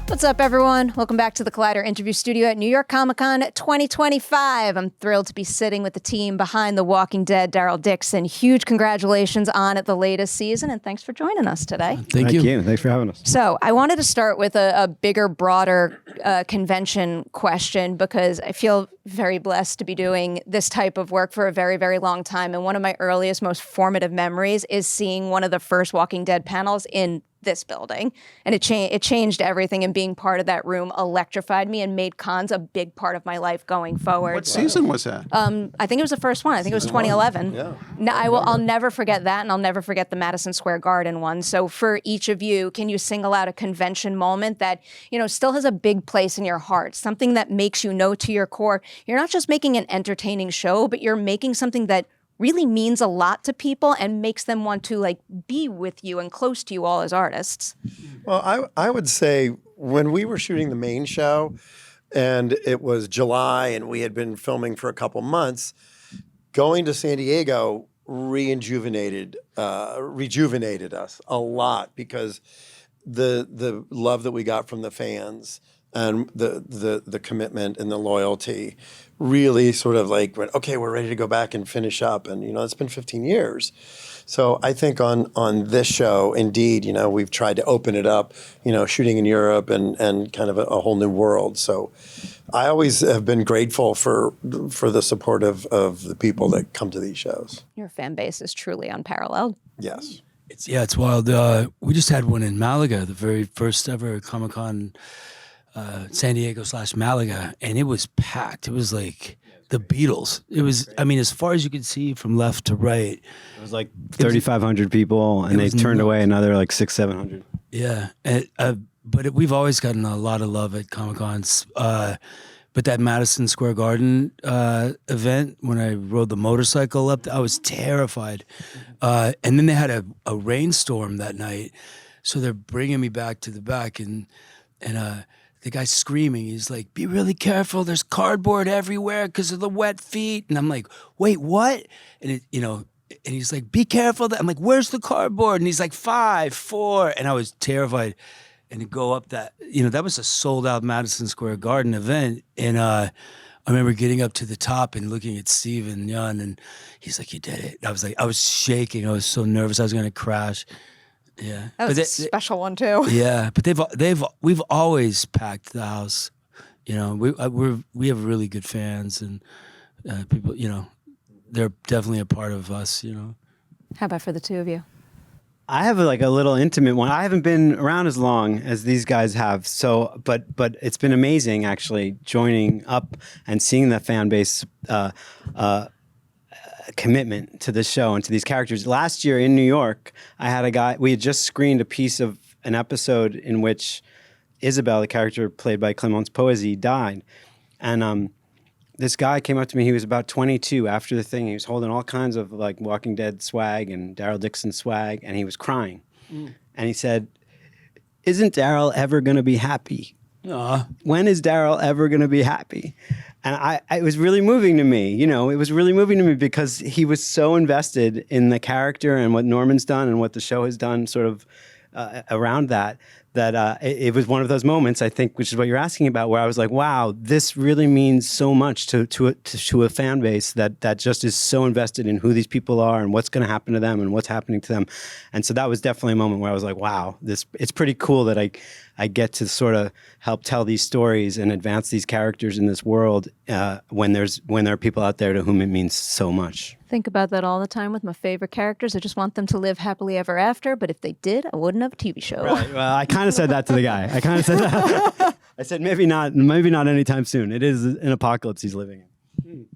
What's up, everyone? Welcome back to the Collider interview studio at New York Comic Con 2025. I'm thrilled to be sitting with the team behind The Walking Dead, Daryl Dixon. Huge congratulations on the latest season, and thanks for joining us today. Thank you. Thanks for having us. So I wanted to start with a bigger, broader convention question, because I feel very blessed to be doing this type of work for a very, very long time. And one of my earliest, most formative memories is seeing one of the first Walking Dead panels in this building, and it changed everything, and being part of that room electrified me and made cons a big part of my life going forward. What season was that? I think it was the first one. I think it was 2011. Yeah. No, I'll never forget that, and I'll never forget the Madison Square Garden one. So for each of you, can you single out a convention moment that, still has a big place in your heart, something that makes you know to your core, you're not just making an entertaining show, but you're making something that really means a lot to people and makes them want to be with you and close to you all as artists? Well, I would say when we were shooting the main show and it was July and we had been filming for a couple months, going to San Diego rejuvenated us a lot, because the love that we got from the fans and the commitment and the loyalty really sort of went, okay, we're ready to go back and finish up. And, it's been 15 years. So I think on this show, indeed, we've tried to open it up, shooting in Europe and kind of a whole new world. So I always have been grateful for the support of the people that come to these shows. Your fan base is truly unparalleled. Yes. It's wild. We just had one in Malaga, the very first ever Comic-Con, San Diego / Malaga, and it was packed. It was like the Beatles. It was, as far as you could see from left to right. It was like 3,500 people, and they turned away another 600-700. Yeah, but we've always gotten a lot of love at Comic-Cons. But that Madison Square Garden event, when I rode the motorcycle up, I was terrified. And then they had a rainstorm that night, so they're bringing me back to the back, and the guy's screaming. He's like, "Be really careful. There's cardboard everywhere because of the wet feet." And I'm like, "Wait, what?" And and he's like, "Be careful." I'm like, "Where's the cardboard?" And he's like, 5, 4. And I was terrified. And to go up that, that was a sold out Madison Square Garden event. And I remember getting up to the top and looking at Steve and Jan, and he's like, "You did it." I was shaking. I was so nervous I was going to crash. Yeah, that was a special one too. Yeah, but we've always packed the house. We have really good fans, and people. They're definitely a part of us. How about for the two of you? I have a little intimate one. I haven't been around as long as these guys have, so but it's been amazing actually joining up and seeing the fan base commitment to the show and to these characters. Last year in New York, I had a guy, we had just screened a piece of an episode in which Isabel, the character played by Clémence Poésy, died. And this guy came up to me, he was about 22 after the thing. He was holding all kinds of Walking Dead swag and Daryl Dixon swag, and he was crying. And he said, "Isn't Daryl ever going to be happy? When is Daryl ever going to be happy?" And it was really moving to me, it was really moving to me because he was so invested in the character and what Norman's done and what the show has done sort of around that it was one of those moments, I think, which is what you're asking about, where I was like, wow, this really means so much to a fan base that just is so invested in who these people are and what's going to happen to them and what's happening to them. And so that was definitely a moment where I was like, wow, it's pretty cool that I get to sort of help tell these stories and advance these characters in this world when there are people out there to whom it means so much. Think about that all the time with my favorite characters. I just want them to live happily ever after, but if they did, I wouldn't have a TV show. Right. Well, I kind of said that to the guy. I kind of said that. I said maybe not anytime soon. It is an apocalypse he's living in.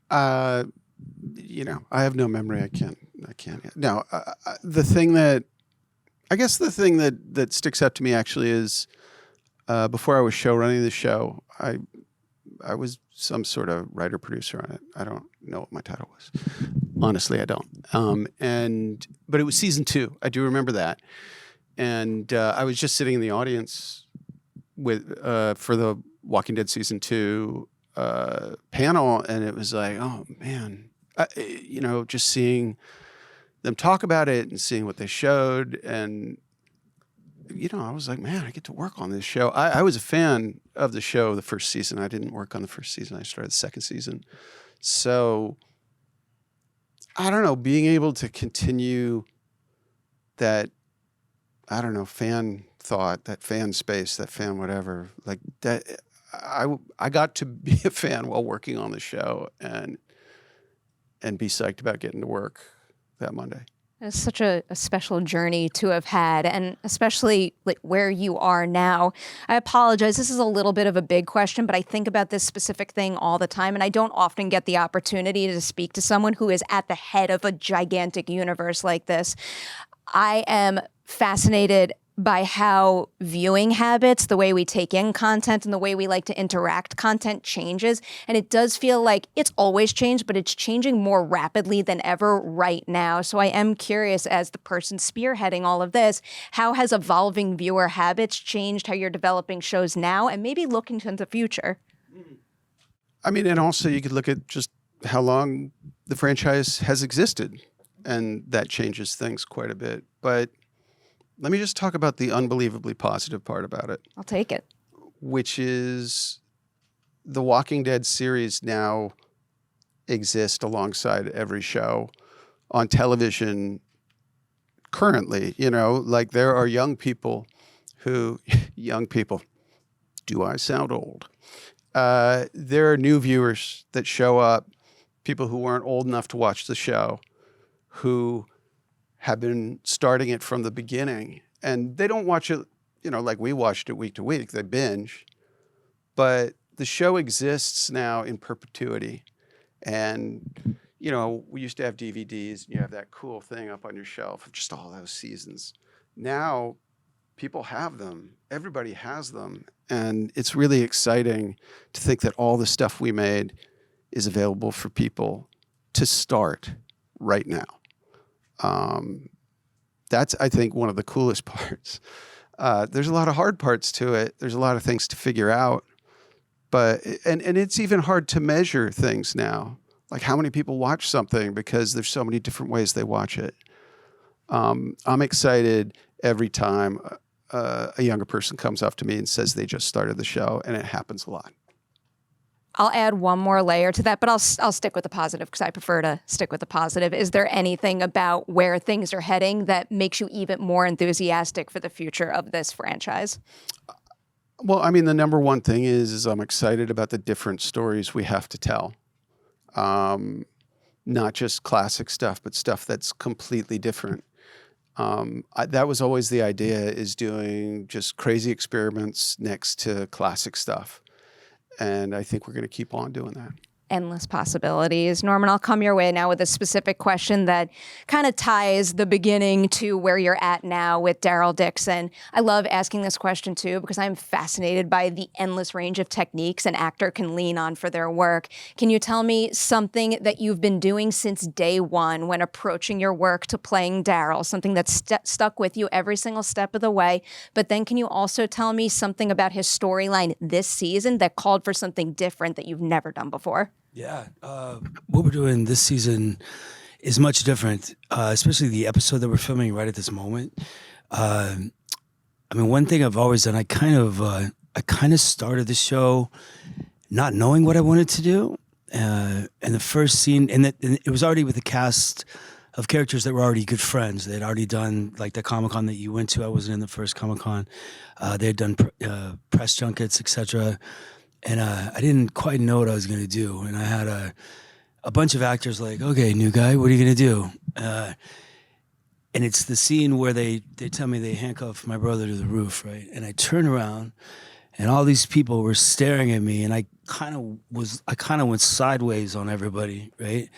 I have no memory. I can't. No, the thing that sticks out to me actually is before I was show running the show, I was some sort of writer producer on it. I don't know what my title was. Honestly, I don't. But it was season 2. I do remember that. And I was just sitting in the audience with for the Walking Dead season 2 panel, and it was like, oh man, just seeing them talk about it and seeing what they showed, and I was like, man, I get to work on this show. I was a fan of the show the first season. I didn't work on the first season. I started the second season. So I don't know, being able to continue that, I don't know, fan thought, that fan space, that fan whatever, like that. I got to be a fan while working on the show and be psyched about getting to work that Monday. It's such a special journey to have had, and especially like where you are now. I apologize. This is a little bit of a big question, but I think about this specific thing all the time, and I don't often get the opportunity to speak to someone who is at the head of a gigantic universe like this. I am fascinated by how viewing habits, the way we take in content and the way we like to interact content changes. And it does feel like it's always changed, but it's changing more rapidly than ever right now. So I am curious, as the person spearheading all of this, how has evolving viewer habits changed how you're developing shows now and maybe looking to the future? I mean, and also you could look at just how long the franchise has existed, and that changes things quite a bit. But let me just talk about the unbelievably positive part about it. I'll take it. Which is the Walking Dead series now exists alongside every show on television currently. Like there are young people, do I sound old? There are new viewers that show up, people who weren't old enough to watch the show, who have been starting it from the beginning, and they don't watch it, like we watched it week to week. They binge, but the show exists now in perpetuity. And, we used to have DVDs, and you have that cool thing up on your shelf of just all those seasons. Now people have them. Everybody has them. And it's really exciting to think that all the stuff we made is available for people to start right now. That's, I think, one of the coolest parts. There's a lot of hard parts to it. There's a lot of things to figure out, but it's even hard to measure things now. Like how many people watch something, because there's so many different ways they watch it. I'm excited every time a younger person comes up to me and says they just started the show, and it happens a lot. I'll add one more layer to that, but I'll stick with the positive because I prefer to stick with the positive. Is there anything about where things are heading that makes you even more enthusiastic for the future of this franchise? Well, I mean, the number one thing is I'm excited about the different stories we have to tell. Not just classic stuff, but stuff that's completely different. That was always the idea, is doing just crazy experiments next to classic stuff. And I think we're going to keep on doing that. Endless possibilities. Norman, I'll come your way now with a specific question that kind of ties the beginning to where you're at now with Daryl Dixon. I love asking this question too because I'm fascinated by the endless range of techniques an actor can lean on for their work. Can you tell me something that you've been doing since day one when approaching your work to playing Daryl, something that's stuck with you every single step of the way? But then can you also tell me something about his storyline this season that called for something different that you've never done before? Yeah, what we're doing this season is much different, especially the episode that we're filming right at this moment. I mean, one thing I've always done, I kind of started the show not knowing what I wanted to do, and the first scene, and it was already with a cast of characters that were already good friends. They'd already done like the Comic-Con that you went to. I wasn't in the first Comic-Con. They had done press junkets, etc. And I didn't quite know what I was going to do. And I had a bunch of actors like, okay, new guy, what are you going to do? And it's the scene where they tell me they handcuff my brother to the roof, right? And I turn around, and all these people were staring at me, and I kind of went sideways on everybody, right?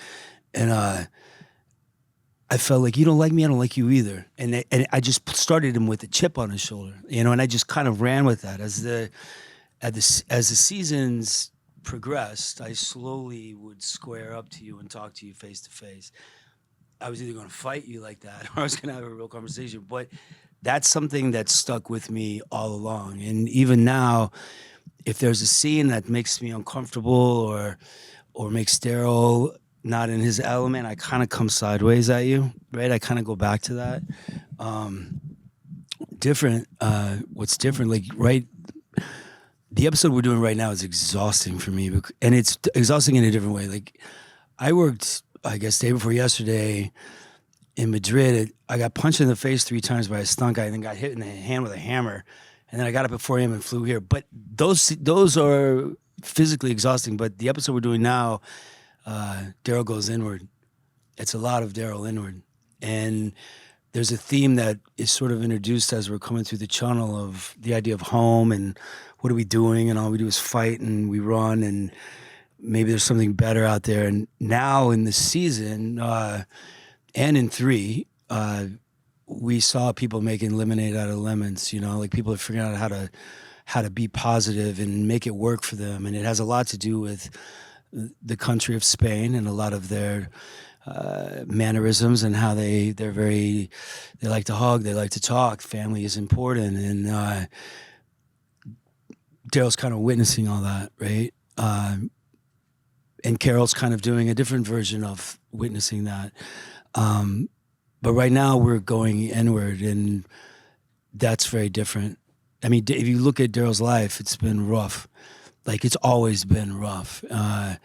And I felt like, you don't like me, I don't like you either. And I just started him with a chip on his shoulder, and I just kind of ran with that. As the seasons progressed, I slowly would square up to you and talk to you face to face. I was either going to fight you like that or I was going to have a real conversation. But that's something that stuck with me all along. And even now, if there's a scene that makes me uncomfortable or makes Daryl not in his element, I kind of come sideways at you, right? I kind of go back to that. different. What's different? Like the episode we're doing right now is exhausting for me, and it's exhausting in a different way. Like I worked, I guess, day before yesterday in Madrid. I got punched in the face 3 times by a stunt guy, and then got hit in the hand with a hammer, and then I got up at 4 a.m. and flew here. But those are physically exhausting. But the episode we're doing now, Daryl goes inward. It's a lot of Daryl inward, and there's a theme that is sort of introduced as we're coming through the channel of the idea of home and what are we doing, and all we do is fight and we run, and maybe there's something better out there. And now in the season and in 3, we saw people making lemonade out of lemons. Like people are figuring out how to be positive and make it work for them, and it has a lot to do with the country of Spain and a lot of their mannerisms and how they like to hug, they like to talk. Family is important, and Daryl's kind of witnessing all that, right? And Carol's kind of doing a different version of witnessing that. But right now we're going inward, and that's very different. I mean, if you look at Daryl's life, it's been rough. Like it's always been rough, and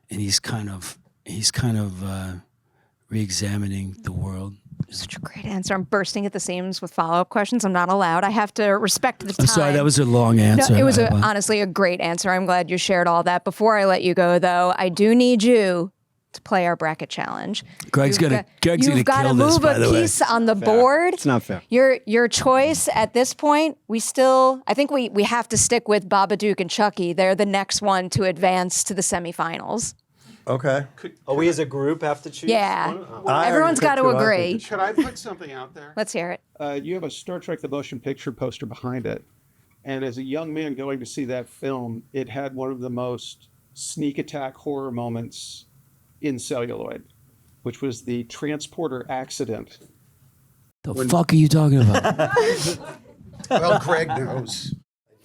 he's kind of re-examining the world. Such a great answer. I'm bursting at the seams with follow-up questions. I'm not allowed. I have to respect the time. I'm sorry, that was a long answer. No, it was honestly a great answer. I'm glad you shared all that. Before I let you go, though, I do need you to play our bracket challenge. Greg's gonna kill this, by the way. You've got to move a piece on the board. It's not fair. Your choice at this point, I think we have to stick with Babadook and Chucky. They're the next one to advance to the semifinals. Okay. We as a group have to choose? Yeah. I Everyone's got already to picked who I agree. Should I put something out there? Let's hear it. You have a Star Trek The Motion Picture poster behind it. And as a young man going to see that film, it had one of the most sneak attack horror moments in celluloid, which was the transporter accident. The fuck are you talking about? Well, Greg knows.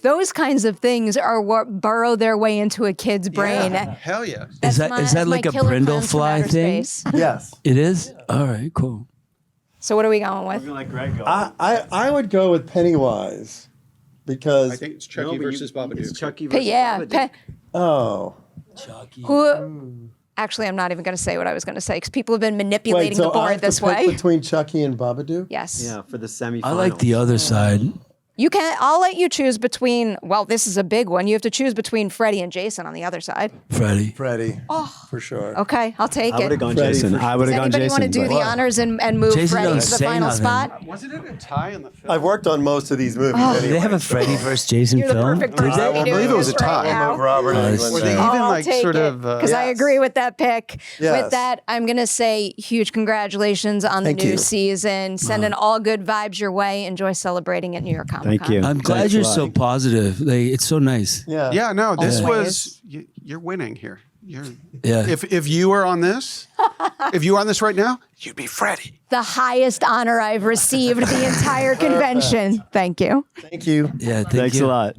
Those kinds of things are what burrow their way into a kid's brain. Yeah, hell yeah. Is that That's like my a killer brindle clowns from fly outer thing? space. Yes. It is? All right, cool. So what are we going with? Like Greg go. I would go with Pennywise because I think it's Chucky versus Babadook. It's Chucky versus Yeah. Babadook. Chucky. Actually, I'm not even going to say what I was going to say because people have been manipulating the I board have to this pick way. between Chucky and Babadook? Yes. Yeah, for the semifinals. I like the other side. You can. I'll let you choose between. Well, this is a big one. You have to choose between Freddy and Jason on the other side. Freddie. For sure. Okay, I'll take I would it. have gone Freddy Jason. for sure. I would Does have gone anybody Jason. want to do but- the honors and move Jason Freddy don't to the say final nothing. spot? Wasn't it a tie in the film? I've worked on most of these movies anyway. Did they have a Freddy versus Jason You're the film? perfect person I to be believe doing it was this a tie. right now. Robert Nice. Englund. Were they now. even I'll like take sort it, of? because I Yes. agree with that pick. Yes. With that, I'm going to say huge congratulations on the Thank new you. season. Sending all good vibes your way. Enjoy celebrating at New York Comic Con. Thank you. I'm glad Thanks you're a lot. so positive. Like, it's so nice. Yeah. Yeah, no, this Always. was you're winning here. You're Yeah. if you were on this, if you were on this right now, you'd be Freddy. The highest honor I've received the entire convention. Thank you. Thank you. Yeah, thank Thanks you. a lot.